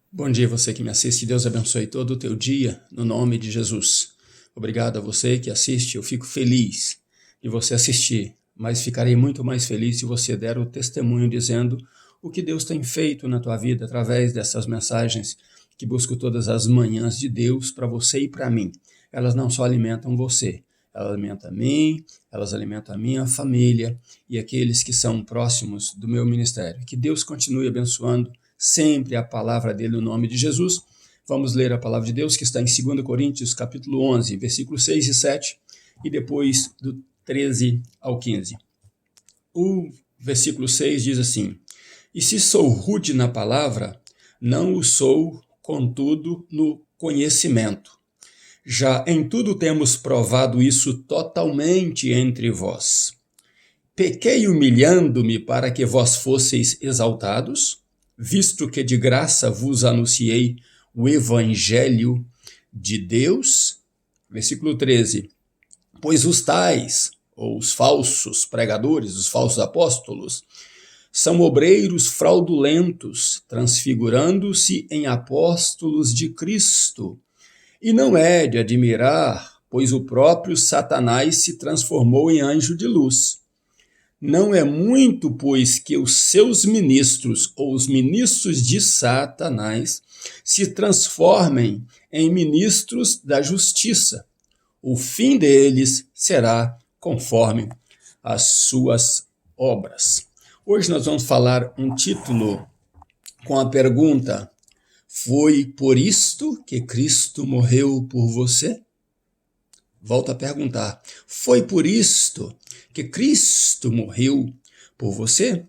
Bom dia, você que me assiste. Deus abençoe todo o teu dia, no nome de Jesus. Obrigado a você que assiste. Eu fico feliz de você assistir, mas ficarei muito mais feliz se você der o testemunho dizendo o que Deus tem feito na tua vida através dessas mensagens que busco todas as manhãs de Deus para você e para mim. Elas não só alimentam você, elas alimentam a mim, elas alimentam a minha família e aqueles que são próximos do meu ministério. Que Deus continue abençoando sempre a palavra dele no nome de Jesus. Vamos ler a palavra de Deus que está em 2 Coríntios, capítulo 11, versículos 6 e 7, e depois do 13 ao 15. O versículo 6 diz assim: E se sou rude na palavra, não o sou, contudo, no conhecimento. Já em tudo temos provado isso totalmente entre vós. Pequei humilhando-me para que vós fosseis exaltados, visto que de graça vos anunciei o evangelho de Deus. Versículo 13. Pois os tais, ou os falsos pregadores, os falsos apóstolos, são obreiros fraudulentos, transfigurando-se em apóstolos de Cristo. E não é de admirar, pois o próprio Satanás se transformou em anjo de luz. Não é muito, pois, que os seus ministros, ou os ministros de Satanás, se transformem em ministros da justiça. O fim deles será conforme as suas obras. Hoje nós vamos falar um título com a pergunta: foi por isto que Cristo morreu por você? Volto a perguntar: foi por isto que Cristo morreu por você?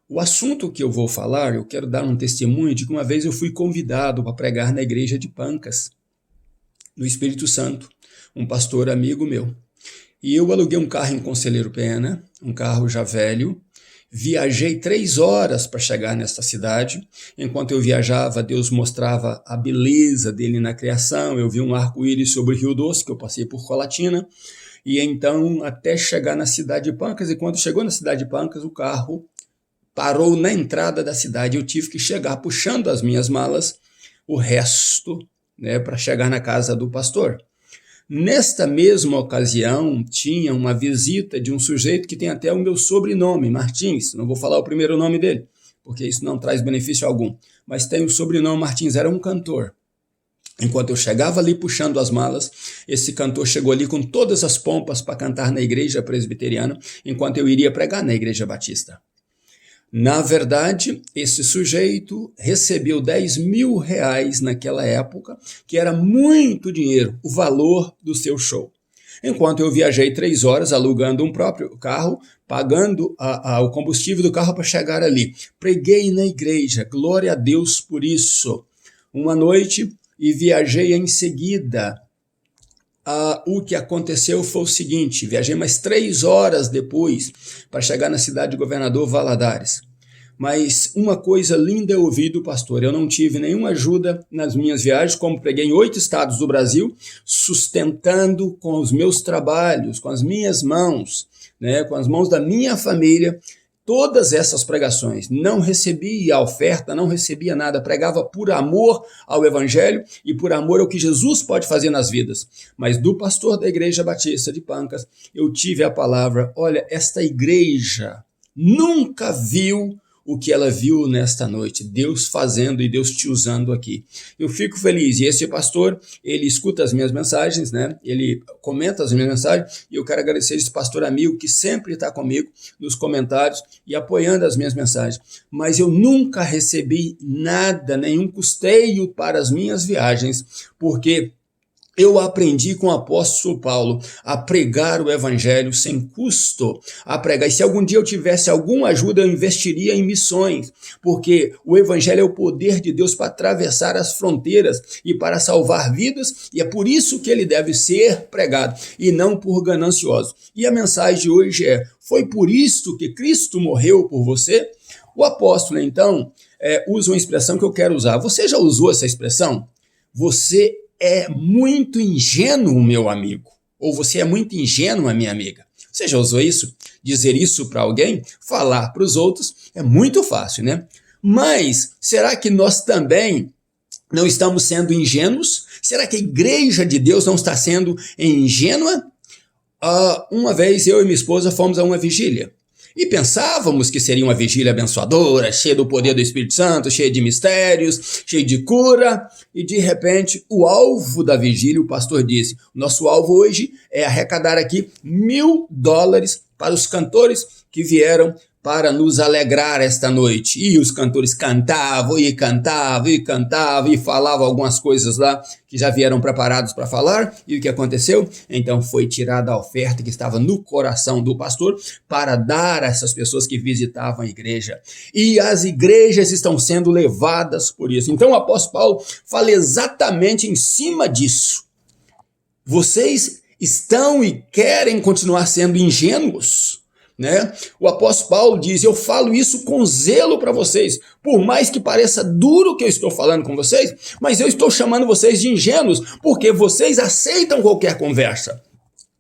O assunto que eu vou falar, eu quero dar um testemunho de que uma vez eu fui convidado para pregar na igreja de Pancas, no Espírito Santo, um pastor amigo meu. E eu aluguei um carro em Conselheiro Pena, um carro já velho. Viajei 3 horas para chegar nesta cidade. Enquanto eu viajava, Deus mostrava a beleza dele na criação. Eu vi um arco-íris sobre o Rio Doce, que eu passei por Colatina. E então, até chegar na cidade de Pancas, e quando chegou na cidade de Pancas, o carro parou na entrada da cidade. Eu tive que chegar puxando as minhas malas, o resto, para chegar na casa do pastor. Nesta mesma ocasião, tinha uma visita de um sujeito que tem até o meu sobrenome, Martins. Não vou falar o primeiro nome dele, porque isso não traz benefício algum. Mas tem o sobrenome Martins, era um cantor. Enquanto eu chegava ali puxando as malas, esse cantor chegou ali com todas as pompas para cantar na igreja presbiteriana, enquanto eu iria pregar na igreja batista. Na verdade, esse sujeito recebeu R$10.000 naquela época, que era muito dinheiro, o valor do seu show. Enquanto eu viajei 3 horas alugando um próprio carro, pagando o combustível do carro para chegar ali. Preguei na igreja, glória a Deus por isso. Uma noite e viajei em seguida. O que aconteceu foi o seguinte: viajei mais 3 horas depois para chegar na cidade de Governador Valadares. Mas uma coisa linda eu ouvi do pastor: eu não tive nenhuma ajuda nas minhas viagens, como preguei em 8 estados do Brasil, sustentando com os meus trabalhos, com as minhas mãos, com as mãos da minha família, todas essas pregações. Não recebia oferta, não recebia nada, pregava por amor ao evangelho e por amor ao que Jesus pode fazer nas vidas. Mas do pastor da igreja batista de Pancas, eu tive a palavra: olha, esta igreja nunca viu o que ela viu nesta noite, Deus fazendo e Deus te usando aqui. Eu fico feliz, e esse pastor, ele escuta as minhas mensagens, ele comenta as minhas mensagens, e eu quero agradecer esse pastor amigo que sempre está comigo nos comentários e apoiando as minhas mensagens. Mas eu nunca recebi nada, nenhum custeio para as minhas viagens, porque eu aprendi com o apóstolo Paulo a pregar o evangelho sem custo, a pregar. E se algum dia eu tivesse alguma ajuda, eu investiria em missões, porque o evangelho é o poder de Deus para atravessar as fronteiras e para salvar vidas, e é por isso que ele deve ser pregado, e não por ganancioso. E a mensagem de hoje é: foi por isto que Cristo morreu por você? O apóstolo, então, usa uma expressão que eu quero usar. Você já usou essa expressão? Você é muito ingênuo, meu amigo. Ou você é muito ingênua, minha amiga. Você já usou isso? Dizer isso para alguém? Falar para os outros é muito fácil, né? Mas será que nós também Não estamos sendo ingênuos? Será que a igreja de Deus não está sendo ingênua? Uma vez eu e minha esposa fomos a uma vigília. E pensávamos que seria uma vigília abençoadora, cheia do poder do Espírito Santo, cheia de mistérios, cheia de cura. E de repente, o alvo da vigília, o pastor disse, nosso alvo hoje é arrecadar aqui $1.000 para os cantores que vieram para nos alegrar esta noite. E os cantores cantavam e cantavam e cantavam e falavam algumas coisas lá que já vieram preparados para falar. E o que aconteceu? Então foi tirada a oferta que estava no coração do pastor para dar a essas pessoas que visitavam a igreja. E as igrejas estão sendo levadas por isso. Então o apóstolo Paulo fala exatamente em cima disso. Vocês estão e querem continuar sendo ingênuos? Né? O apóstolo Paulo diz, eu falo isso com zelo para vocês, por mais que pareça duro o que eu estou falando com vocês, mas eu estou chamando vocês de ingênuos, porque vocês aceitam qualquer conversa.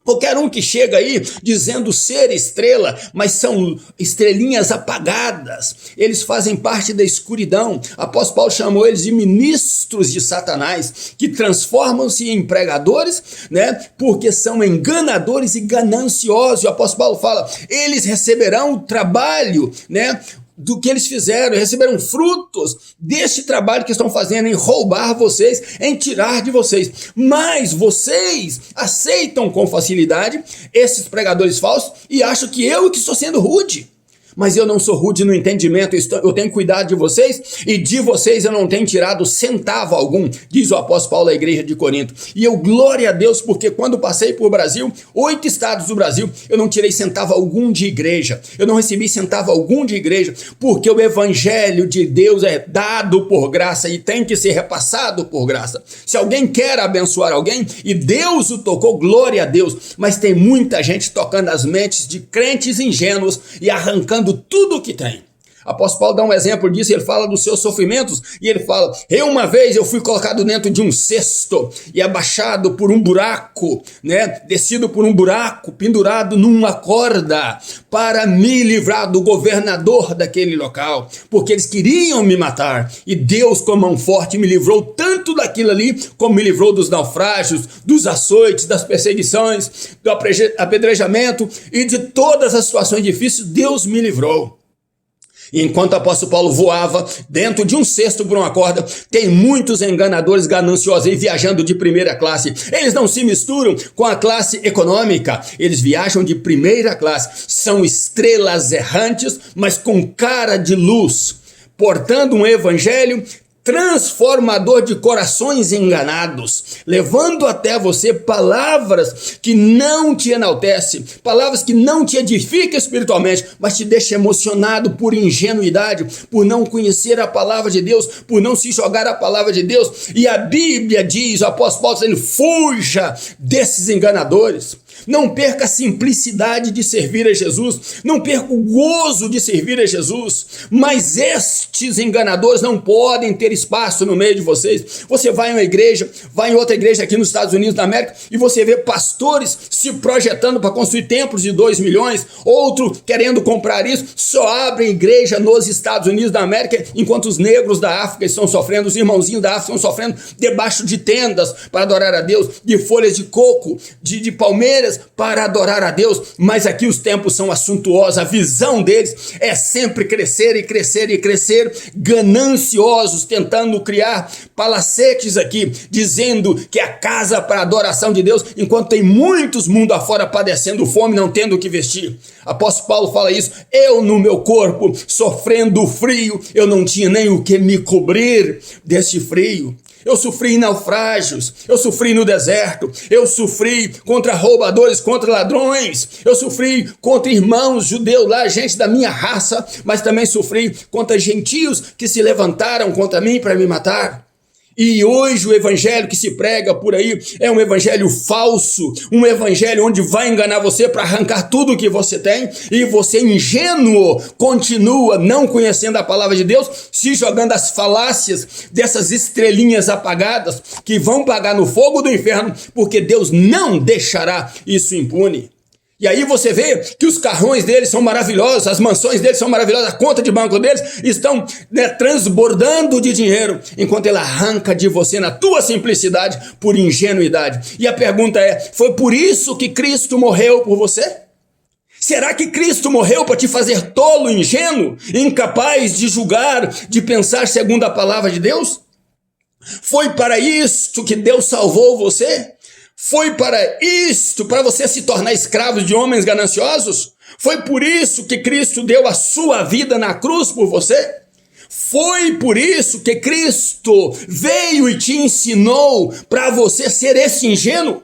Qualquer um que chega aí dizendo ser estrela, mas são estrelinhas apagadas. Eles fazem parte da escuridão. O apóstolo Paulo chamou eles de ministros de Satanás, que transformam-se em pregadores, né? Porque são enganadores e gananciosos. O apóstolo Paulo fala, eles receberão o trabalho, né? Do que eles fizeram, receberam frutos deste trabalho que estão fazendo em roubar vocês, em tirar de vocês. Mas vocês aceitam com facilidade esses pregadores falsos e acham que eu que estou sendo rude. Mas eu não sou rude no entendimento, eu tenho cuidado de vocês e de vocês eu não tenho tirado centavo algum, diz o apóstolo Paulo à igreja de Corinto. E eu, glória a Deus, porque quando passei por Brasil, 8 estados do Brasil, eu não tirei centavo algum de igreja, eu não recebi centavo algum de igreja, porque o evangelho de Deus é dado por graça e tem que ser repassado por graça. Se alguém quer abençoar alguém e Deus o tocou, glória a Deus, mas tem muita gente tocando as mentes de crentes ingênuos e arrancando tudo o que tem. Apóstolo Paulo dá um exemplo disso, ele fala dos seus sofrimentos e ele fala, uma vez eu fui colocado dentro de um cesto e abaixado por um buraco, né, descido por um buraco, pendurado numa corda para me livrar do governador daquele local, porque eles queriam me matar e Deus com a mão forte me livrou tanto daquilo ali, como me livrou dos naufrágios, dos açoites, das perseguições, do apedrejamento e de todas as situações difíceis, Deus me livrou. E enquanto o apóstolo Paulo voava dentro de um cesto por uma corda, tem muitos enganadores gananciosos aí viajando de primeira classe. Eles não se misturam com a classe econômica, eles viajam de primeira classe. São estrelas errantes, mas com cara de luz, portando um evangelho transformador de corações enganados, levando até você palavras que não te enaltecem, palavras que não te edificam espiritualmente, mas te deixam emocionado por ingenuidade, por não conhecer a palavra de Deus, por não se jogar a palavra de Deus. E a Bíblia diz, o apóstolo Paulo dizendo, fuja desses enganadores. Não perca a simplicidade de servir a Jesus, não perca o gozo de servir a Jesus, mas estes enganadores não podem ter espaço no meio de vocês. Você vai em uma igreja, vai em outra igreja aqui nos Estados Unidos da América e você vê pastores se projetando para construir templos de 2 milhões, outro querendo comprar isso, só abrem igreja nos Estados Unidos da América, enquanto os negros da África estão sofrendo, os irmãozinhos da África estão sofrendo debaixo de tendas para adorar a Deus, de folhas de coco, de palmeiras, para adorar a Deus. Mas aqui os tempos são assuntuosos, a visão deles é sempre crescer e crescer e crescer, gananciosos, tentando criar palacetes aqui, dizendo que é a casa para adoração de Deus, enquanto tem muitos mundo afora padecendo fome, não tendo o que vestir. Apóstolo Paulo fala isso, eu no meu corpo, sofrendo frio, eu não tinha nem o que me cobrir desse frio. Eu sofri em naufrágios, eu sofri no deserto, eu sofri contra roubadores, contra ladrões, eu sofri contra irmãos judeus lá, gente da minha raça, mas também sofri contra gentios que se levantaram contra mim para me matar. E hoje o evangelho que se prega por aí é um evangelho falso, um evangelho onde vai enganar você para arrancar tudo que você tem, e você ingênuo continua não conhecendo a palavra de Deus, se jogando as falácias dessas estrelinhas apagadas que vão pagar no fogo do inferno, porque Deus não deixará isso impune. E aí você vê que os carrões deles são maravilhosos, as mansões deles são maravilhosas, a conta de banco deles estão, transbordando de dinheiro, enquanto ele arranca de você na tua simplicidade por ingenuidade. E a pergunta é, foi por isso que Cristo morreu por você? Será que Cristo morreu para te fazer tolo, ingênuo, incapaz de julgar, de pensar segundo a palavra de Deus? Foi para isto que Deus salvou você? Foi para isto, para você se tornar escravo de homens gananciosos? Foi por isso que Cristo deu a sua vida na cruz por você? Foi por isso que Cristo veio e te ensinou para você ser esse ingênuo?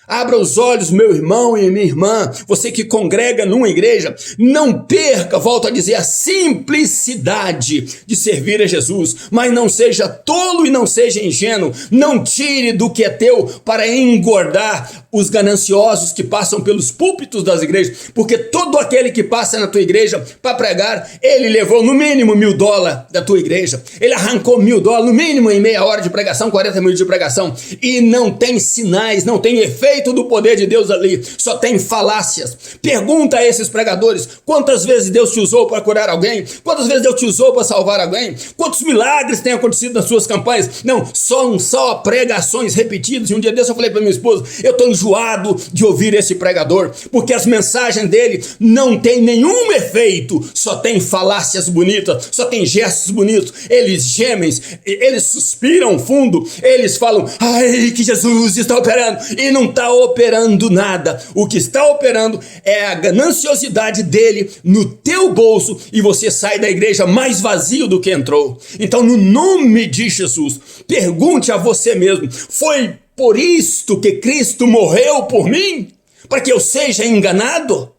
Abra os olhos, meu irmão e minha irmã, você que congrega numa igreja, não perca, volto a dizer, a simplicidade de servir a Jesus, mas não seja tolo e não seja ingênuo, não tire do que é teu para engordar os gananciosos que passam pelos púlpitos das igrejas, porque todo aquele que passa na tua igreja para pregar, ele levou no mínimo $1.000 da tua igreja, ele arrancou $1.000 no mínimo em meia hora de pregação, 40 minutos de pregação, e não tem sinais, não tem efeito do poder de Deus ali, só tem falácias. Pergunta a esses pregadores, quantas vezes Deus te usou para curar alguém? Quantas vezes Deus te usou para salvar alguém? Quantos milagres têm acontecido nas suas campanhas? Não, só pregações repetidas. E um dia desse eu falei para minha esposa, eu estou enjoado de ouvir esse pregador, porque as mensagens dele não tem nenhum efeito, só tem falácias bonitas, só tem gestos bonitos, eles gemem, eles suspiram fundo, eles falam, ai que Jesus está operando, e não está operando nada. O que está operando é a gananciosidade dele no teu bolso, e você sai da igreja mais vazio do que entrou. Então, no nome de Jesus, pergunte a você mesmo, foi por isto que Cristo morreu por mim? Para que eu seja enganado?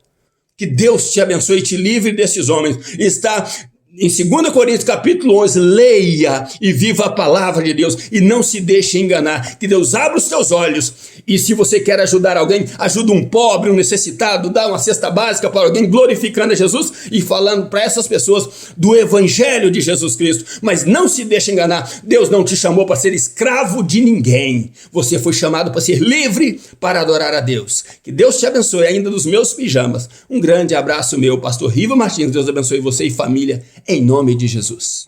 Que Deus te abençoe e te livre desses homens. Está em 2 Coríntios capítulo 11, leia e viva a palavra de Deus e não se deixe enganar. Que Deus abra os teus olhos, e se você quer ajudar alguém, ajuda um pobre, um necessitado, dá uma cesta básica para alguém, glorificando a Jesus e falando para essas pessoas do evangelho de Jesus Cristo. Mas não se deixe enganar, Deus não te chamou para ser escravo de ninguém, você foi chamado para ser livre para adorar a Deus. Que Deus te abençoe ainda dos meus pijamas. Um grande abraço meu, pastor Riva Martins. Deus abençoe você e família, em nome de Jesus.